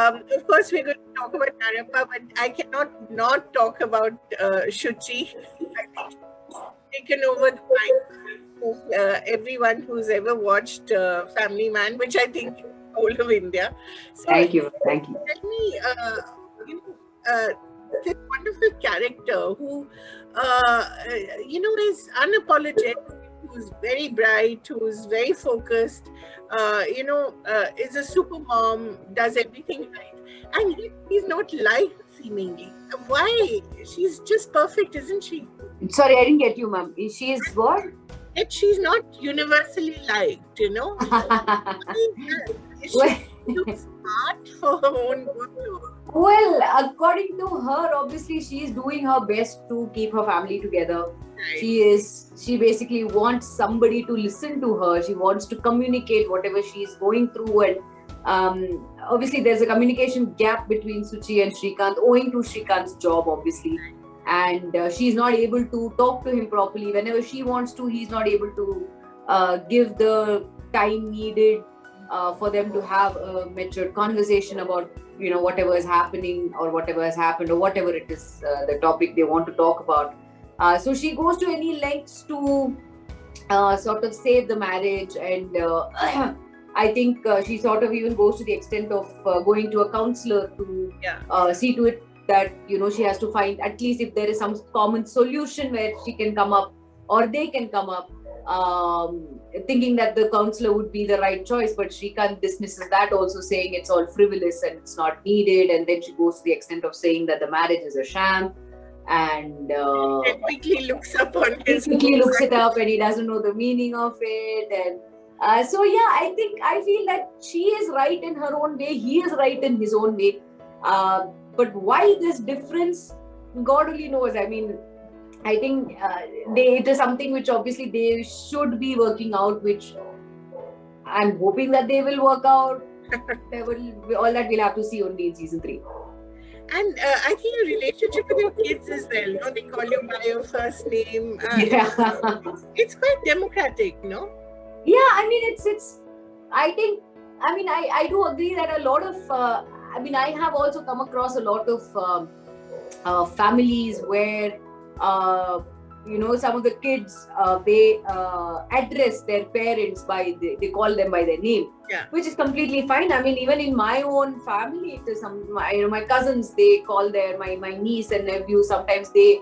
Of course, we're going to talk about Narappa, but I cannot not talk about Suchi. I think she's taken over the mind of everyone who's ever watched Family Man, which I think is the whole of India. So, Thank you. Thank you. tell me, this wonderful character who, is unapologetic, who's very bright, who's very focused, is a super mom, does everything right. And yet he's not liked seemingly. Why? She's just perfect, isn't she? Sorry, I didn't get you, ma'am. She is what? Yet she's not universally liked, Is she too smart for her own good? Well, according to her, obviously she's doing her best to keep her family together. Right. She basically wants somebody to listen to her. She wants to communicate whatever she's going through, and obviously there's a communication gap between Suchi and Srikanth owing to Srikant's job, obviously. And she's not able to talk to him properly. Whenever she wants to, he's not able to give the time needed for them to have a mature conversation about whatever is happening or whatever has happened or whatever it is the topic they want to talk about. So she goes to any lengths to sort of save the marriage, and I think she sort of even goes to the extent of going to a counselor to see to it that she has to find at least if there is some common solution where she can come up or they can come up, thinking that the counselor would be the right choice, but Srikanth dismisses that, also saying it's all frivolous and it's not needed. And then she goes to the extent of saying that the marriage is a sham, and quickly looks up on his quickly looks it up, and he doesn't know the meaning of it. And so I feel that she is right in her own way, he is right in his own way, but why this difference, God only knows. I mean, I think it is something which obviously they should be working out, which I'm hoping that they will work out. All that we'll have to see only in season 3. And I think your relationship with your kids as well, they call you by your first name. It's quite democratic, no? Yeah, I mean, I do agree that a lot of, I have also come across a lot of families where, some of the kids, they address their parents they call them by their name, which is completely fine. I mean, even in my own family, it is my cousins, they call my niece and nephew, sometimes they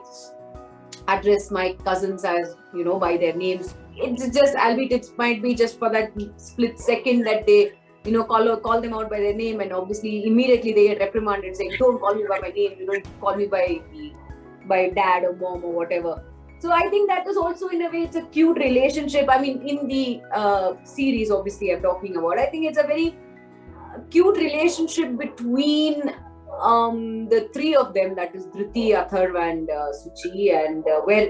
address my cousins as, by their names. It's just, albeit it might be just for that split second that they, call them out by their name, and obviously immediately they get reprimanded saying, don't call me by my name, call me by dad or mom or whatever. So I think that is also, in a way, it's a cute relationship. I mean, in the series, obviously, I'm talking about, I think it's a very cute relationship between the three of them, that is Dhriti, Atharv and Suchi, and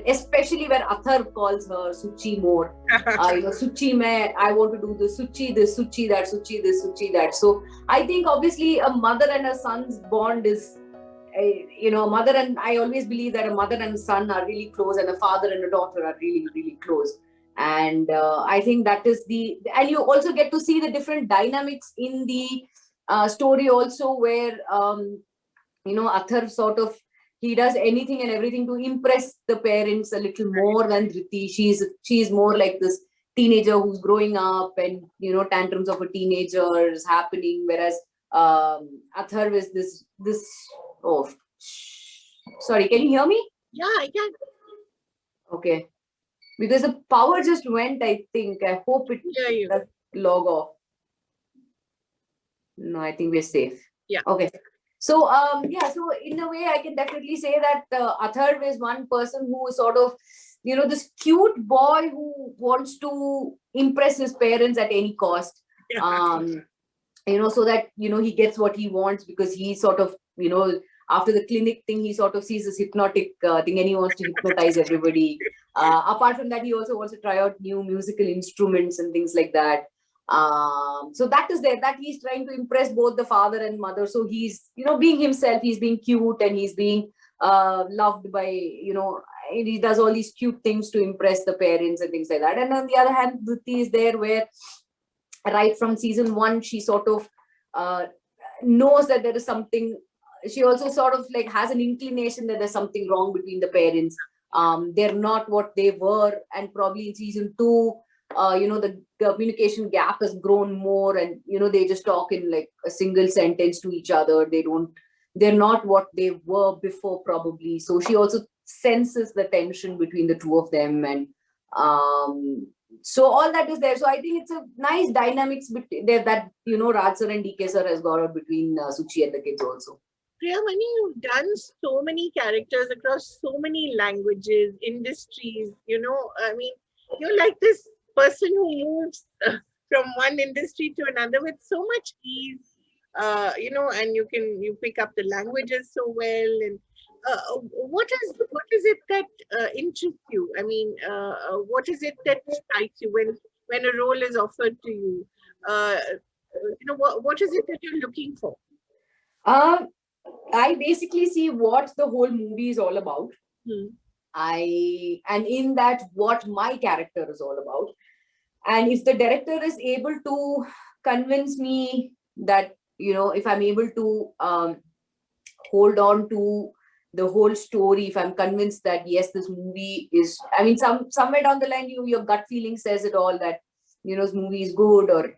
especially where Atharv calls her Suchi more. Suchi, I want to do the Suchi, that Suchi, this Suchi, that. So I think obviously a mother and a son's bond is, mother and I always believe that a mother and a son are really close, and a father and a daughter are really, really close. And I think that is and you also get to see the different dynamics in the story also, where Atharv sort of, he does anything and everything to impress the parents a little more than Dhriti. She's more like this teenager who's growing up, and tantrums of a teenager is happening, whereas Atharv is this. Oh, sorry, can you hear me? Yeah, I can. Okay, because the power just went, I think. I hope it does log off. No, I think we're safe. Yeah. Okay. So, so in a way, I can definitely say that Atharv is one person who is sort of, this cute boy who wants to impress his parents at any cost. So that, he gets what he wants, because he sort of, after the clinic thing, he sort of sees this hypnotic thing, and he wants to hypnotize everybody. Apart from that, he also wants to try out new musical instruments and things like that. So that is there, that he's trying to impress both the father and mother. So he's, being himself, he's being cute, and he's being loved by, he does all these cute things to impress the parents and things like that. And on the other hand, Dhriti is there, where right from season 1, she sort of knows that there is something. She also sort of like has an inclination that there's something wrong between the parents. They're not what they were, and probably in season 2, the communication gap has grown more, and they just talk in like a single sentence to each other. They're not what they were before, probably. So she also senses the tension between the two of them, and so all that is there. So I think it's a nice dynamics between there that Raj sir and DK sir has got out between Suchi and the kids also. Priyamani, you've done so many characters across so many languages, industries. I mean, you're like this person who moves from one industry to another with so much ease. And you pick up the languages so well. And what is it that interests you? I mean, what is it that strikes you when a role is offered to you? What is it that you're looking for? I basically see what the whole movie is all about. And in that, what my character is all about. And if the director is able to convince me that, if I'm able to hold on to the whole story, if I'm convinced that, yes, this movie is, I mean, somewhere down the line, your gut feeling says it all, that, this movie is good, or,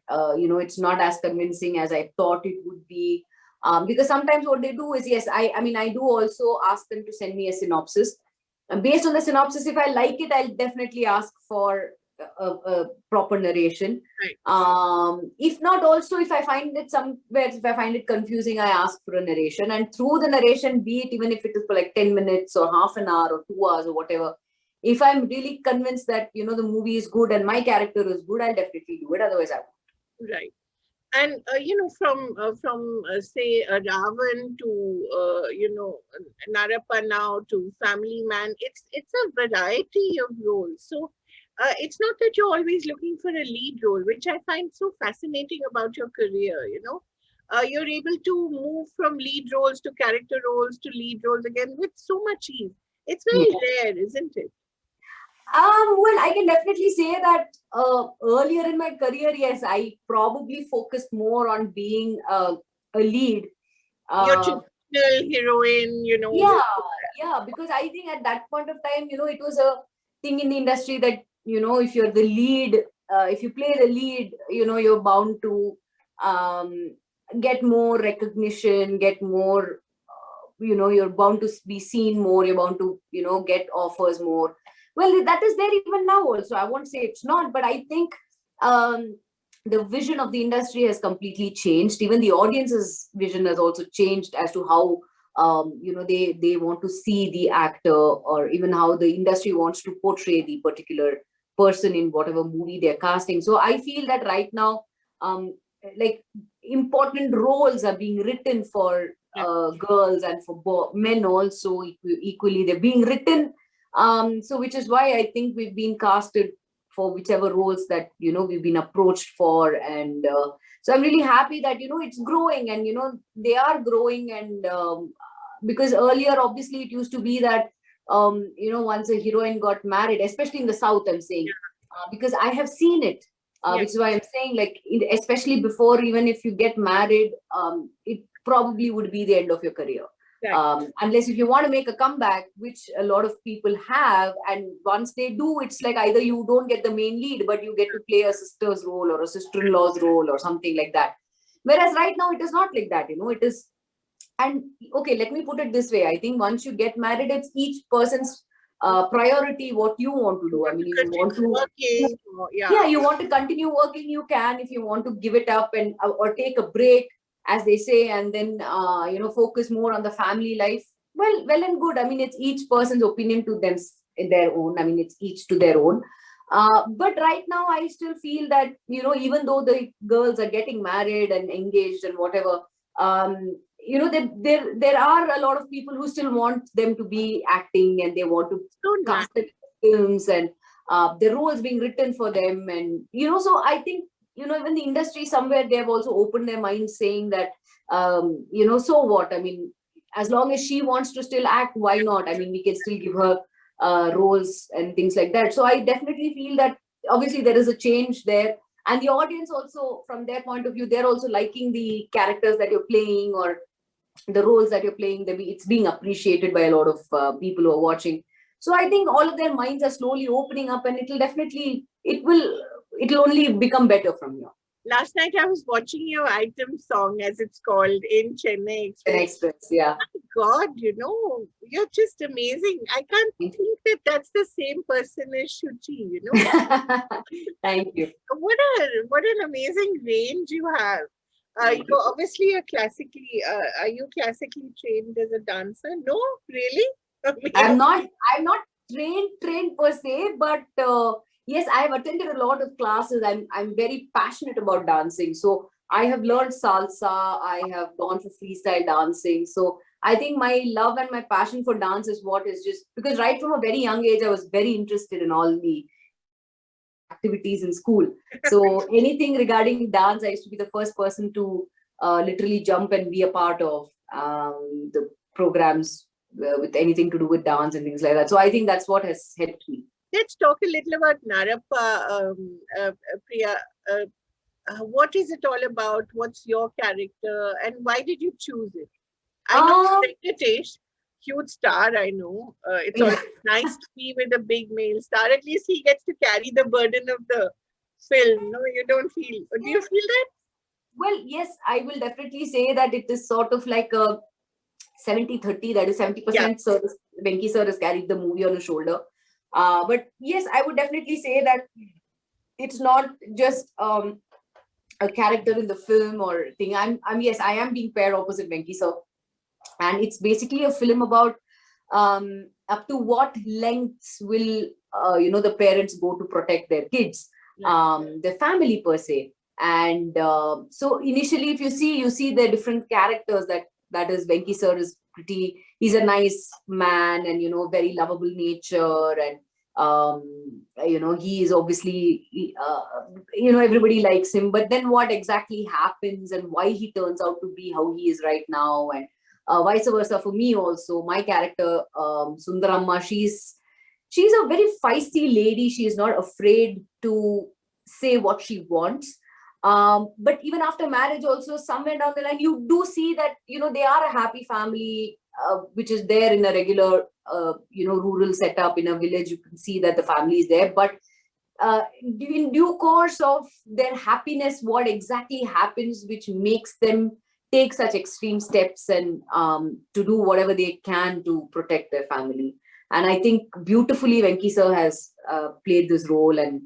it's not as convincing as I thought it would be. Because sometimes what they do is, yes, I do also ask them to send me a synopsis. And based on the synopsis, if I like it, I'll definitely ask for a proper narration. Right. If not, also, if I find it confusing, I ask for a narration. And through the narration, be it even if it is for like 10 minutes or half an hour or 2 hours or whatever, if I'm really convinced that, the movie is good and my character is good, I'll definitely do it. Otherwise, I won't. Right. And from say Ravan to Narappa now to Family Man, it's a variety of roles. So it's not that you're always looking for a lead role, which I find so fascinating about your career. You're able to move from lead roles to character roles to lead roles again with so much ease. It's very rare, isn't it? Well, I can definitely say that earlier in my career, yes, I probably focused more on being a lead. Your traditional heroine, Yeah, because I think at that point of time, it was a thing in the industry that, if you're the lead, if you play the lead, you're bound to get more recognition, get more, you're bound to be seen more, you're bound to, get offers more. Well, that is there even now also. I won't say it's not, but I think the vision of the industry has completely changed. Even the audience's vision has also changed as to how they want to see the actor, or even how the industry wants to portray the particular person in whatever movie they're casting. So I feel that right now, like, important roles are being written for girls and for men also equally. They're being written. So which is why I think we've been casted for whichever roles that, we've been approached for. And so I'm really happy that, it's growing, and, they are growing. And because earlier, obviously, it used to be that, once a heroine got married, especially in the South, I'm saying, because I have seen it, which is why I'm saying, like, especially before, even if you get married, it probably would be the end of your career. Unless if you want to make a comeback, which a lot of people have, and once they do, it's like either you don't get the main lead, but you get to play a sister's role or a sister-in-law's role or something like that. Whereas right now, it is not like that, it is. And okay, let me put it this way. I think once you get married, it's each person's priority what you want to do. I mean, you want to working, you want to continue working, you can. If you want to give it up and or take a break, as they say, and then focus more on the family life, well and good. I mean, it's each person's opinion to them, their own. I mean, it's each to their own. But right now, I still feel that, even though the girls are getting married and engaged and whatever, there are a lot of people who still want them to be acting, and they want to cast them in films, and the roles being written for them. And so I think, even the industry somewhere, they have also opened their minds, saying that, so what? I mean, as long as she wants to still act, why not? I mean, we can still give her roles and things like that. So I definitely feel that obviously there is a change there. and the audience also, from their point of view, they're also liking the characters that you're playing, or the roles that you're playing. It's being appreciated by a lot of people who are watching. So I think all of their minds are slowly opening up, and it'll only become better from here. Last night I was watching your item song, as it's called, in Chennai Express. Express, yeah. My God, you're just amazing. I can't think that that's the same person as Suchi, Thank you. What an amazing range you have. You obviously are you classically trained as a dancer? No, really? I'm not trained per se, but yes, I have attended a lot of classes. I'm very passionate about dancing. So I have learned salsa, I have gone for freestyle dancing. So I think my love and my passion for dance is what is just, because right from a very young age, I was very interested in all the activities in school. So anything regarding dance, I used to be the first person to literally jump and be a part of the programs with anything to do with dance and things like that. So I think that's what has helped me. Let's talk a little about Narappa, Priya. What is it all about? What's your character, and why did you choose it? I know Venkatesh, huge star. I know it's always nice to be with a big male star. At least he gets to carry the burden of the film. No, you don't feel. Do you feel that? Well, yes, I will definitely say that it is sort of like a 70-30. That is 70%. So Venki sir has carried the movie on his shoulder. But yes, I would definitely say that it's not just a character in the film or thing. Yes, I am being paired opposite Venki sir, and it's basically a film about up to what lengths will the parents go to protect their kids, their family per se. And so initially, if you see the different characters that is Venki sir is he's a nice man, and very lovable nature, and he is obviously everybody likes him. But then what exactly happens and why he turns out to be how he is right now, and vice versa for me also. My character, Sundaramma, she's a very feisty lady. She is not afraid to say what she wants. But even after marriage also, somewhere down the line, you do see that, they are a happy family, which is there in a regular, rural setup in a village. You can see that the family is there. But in due course of their happiness, what exactly happens, which makes them take such extreme steps and to do whatever they can to protect their family. And I think beautifully Venki sir has played this role. And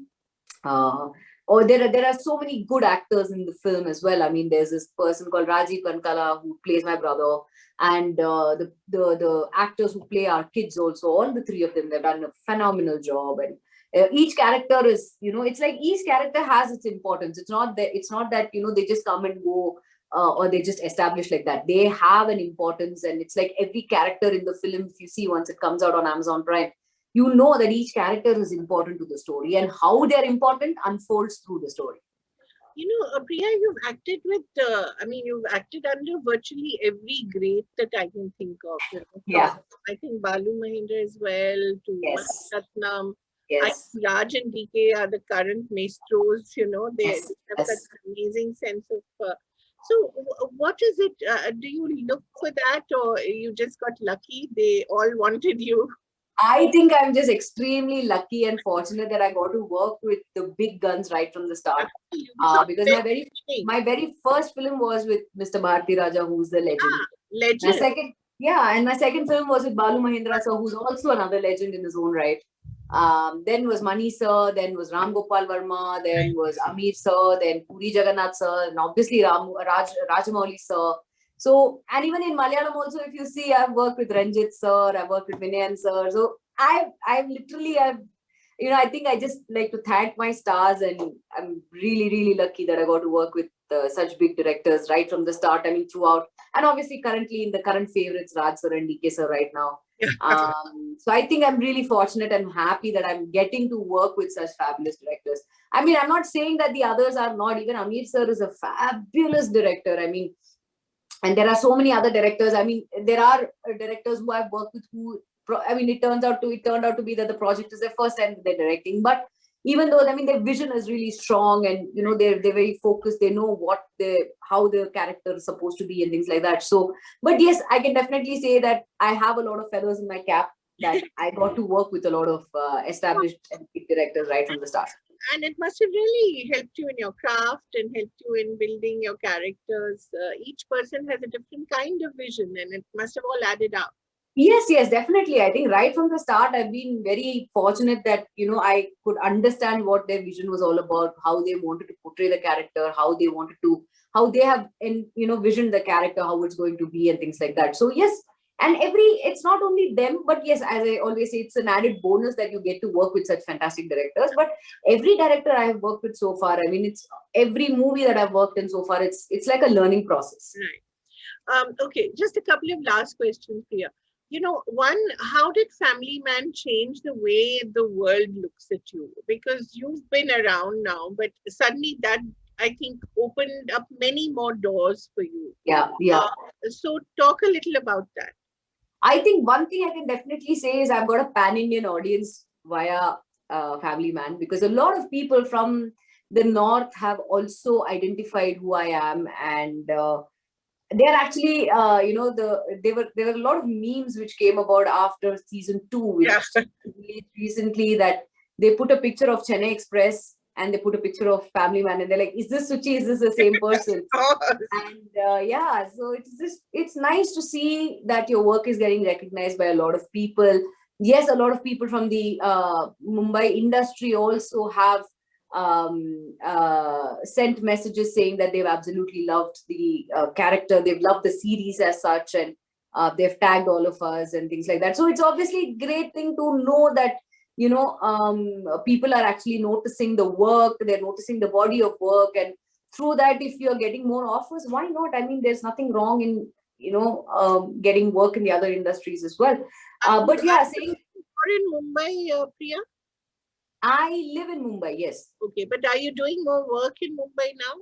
there are so many good actors in the film as well. I mean, there's this person called Rajiv Kankala who plays my brother, and the actors who play our kids also. All the three of them, they've done a phenomenal job. And each character is, it's like each character has its importance. It's not that they just come and go, or they just establish like that. They have an importance, and it's like every character in the film, if you see once it comes out on Amazon Prime, you know that each character is important to the story, and how they're important unfolds through the story. Priya, you've acted you've acted under virtually every great that I can think of. Yeah. I think Balu Mahendra as well, to Yes. Ratnam. Yes. Raj and DK are the current maestros. They Yes. have such an amazing sense of. So, what is it? Do you look for that, or you just got lucky? They all wanted you. I think I'm just extremely lucky and fortunate that I got to work with the big guns right from the start. Because my very first film was with Mr. Bharti Raja, who's the legend. Legend. My second film was with Balu Mahendra sir, who's also another legend in his own right. Then was Mani sir, then was Ram Gopal Verma, then was Amir sir, then Puri Jagannath sir, and obviously Rajamouli sir. So, and even in Malayalam also, if you see, I've worked with Ranjit sir, I've worked with Vinayan sir. So I think I just like to thank my stars, and I'm really, really lucky that I got to work with such big directors right from the start. I mean, throughout, and obviously currently in the current favorites, Raj sir and DK sir right now. So I think I'm really fortunate and happy that I'm getting to work with such fabulous directors. I mean, I'm not saying that the others are not. Even Amir sir is a fabulous director. I mean, and there are so many other directors. I mean, there are directors who I've worked with it turned out to be that the project is their first time they're directing. But even though, I mean, their vision is really strong, and they're very focused. They know how the character is supposed to be and things like that. So, but yes, I can definitely say that I have a lot of feathers in my cap, that I got to work with a lot of established and big directors right from the start. And it must have really helped you in your craft and helped you in building your characters. Each person has a different kind of vision, and it must have all added up. Yes, definitely. I think right from the start, I've been very fortunate that, I could understand what their vision was all about, how they wanted to portray the character, how they have, visioned the character, how it's going to be and things like that. So yes, and it's not only them, but yes, as I always say, it's an added bonus that you get to work with such fantastic directors. But every director I have worked with so far, I mean, it's every movie that I've worked in so far, it's like a learning process. Right. Okay, just a couple of last questions here. One, how did Family Man change the way the world looks at you? Because you've been around now, but suddenly that, I think, opened up many more doors for you. Yeah. So talk a little about that. I think one thing I can definitely say is I've got a pan-Indian audience via Family Man, because a lot of people from the north have also identified who I am, and they're actually, there were a lot of memes which came about after season 2, which released recently, that they put a picture of Chennai Express and they put a picture of Family Man, and they're like, "Is this Suchi? Is this the same person?" And so it's nice to see that your work is getting recognized by a lot of people. Yes, a lot of people from the Mumbai industry also have sent messages saying that they've absolutely loved the character, they've loved the series as such, and they've tagged all of us and things like that. So it's obviously a great thing to know that people are actually noticing the work, they're noticing the body of work, and through that, if you're getting more offers, why not? I mean, there's nothing wrong in getting work in the other industries as well. But yeah, saying you're in Mumbai, Priya? I live in Mumbai, yes. Okay, but are you doing more work in Mumbai now?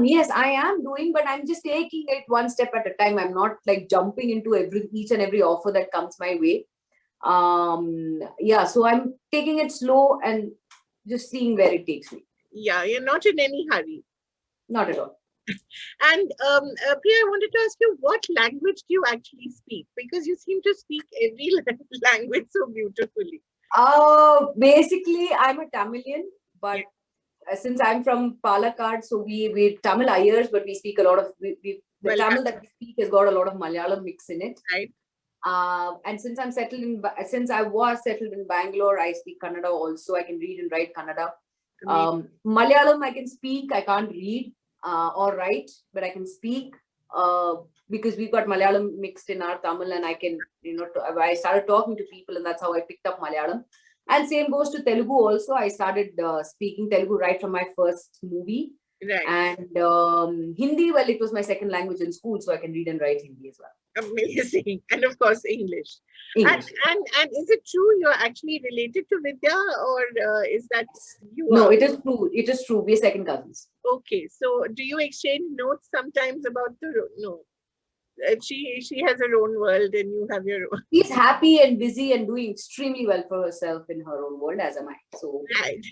Yes, I am doing, but I'm just taking it one step at a time. I'm not like jumping into each and every offer that comes my way. So I'm taking it slow and just seeing where it takes me. Yeah, you're not in any hurry. Not at all. And Priya, I wanted to ask you, what language do you actually speak? Because you seem to speak every language so beautifully. Basically, I'm a Tamilian, but since I'm from Palakkad, so we Tamilayers, but we speak a lot of the Tamil that we speak has got a lot of Malayalam mix in it. Right. And since I was settled in Bangalore, I speak Kannada also. I can read and write Kannada. Malayalam I can speak. I can't read or write, but I can speak because we've got Malayalam mixed in our Tamil, and I can, I started talking to people, and that's how I picked up Malayalam. And same goes to Telugu also. I started speaking Telugu right from my first movie. Right. And Hindi, well, it was my second language in school, so I can read and write Hindi as well. Amazing. And of course, English. And is it true you're actually related to Vidya, or is that you? No, it is true. It is true. We're second cousins. Okay. So do you exchange notes sometimes about no? She has her own world and you have your own. She's happy and busy and doing extremely well for herself in her own world, as am I. So right.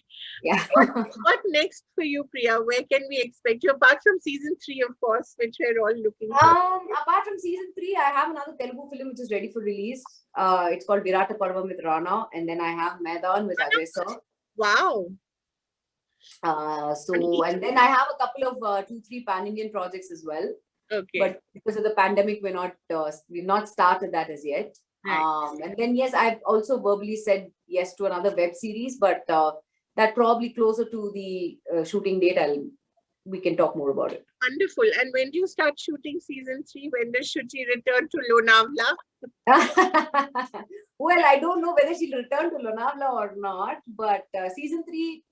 Yeah. What next for you, Priya? Where can we expect you, apart from season 3, of course, which we're all looking for? Apart from season 3, I have another Telugu film which is ready for release. It's called Virata Parvam with Rana, and then I have Maidan with Aggressor. Wow. And then I have a couple of 2-3 pan-Indian projects as well. Okay. But because of the pandemic, we've not started that as yet. Right. And then yes, I've also verbally said yes to another web series, but that probably closer to the shooting date, we can talk more about it. Wonderful. And when do you start shooting season 3? When does Suchi return to Lonavala? Well, I don't know whether she'll return to Lonavala or not, but season 3,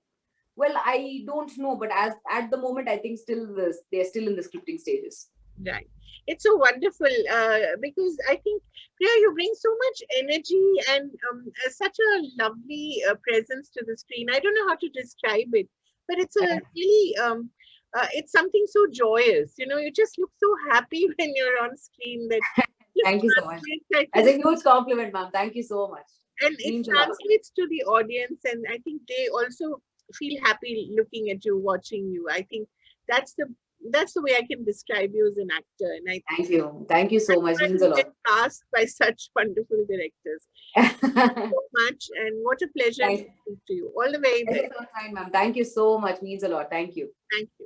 well, I don't know, but at the moment, I think they're still in the scripting stages. Right. It's so wonderful because I think, Priya, you bring so much energy and such a lovely presence to the screen. I don't know how to describe it, but it's a really, it's something so joyous. You just look so happy when you're on screen. That Thank you so much. As a huge compliment, ma'am. Thank you so much. And it Means a lot. translates to the audience, and I think they also feel happy looking at you, watching you. I think that's the way I can describe you as an actor. And I Thank you so much. try Means to a get lot. cast by such wonderful directors. So much, and what a pleasure to Thank speak to you. All the very best. you, ma'am. Thank you so much. Means a lot. Thank you. Thank you.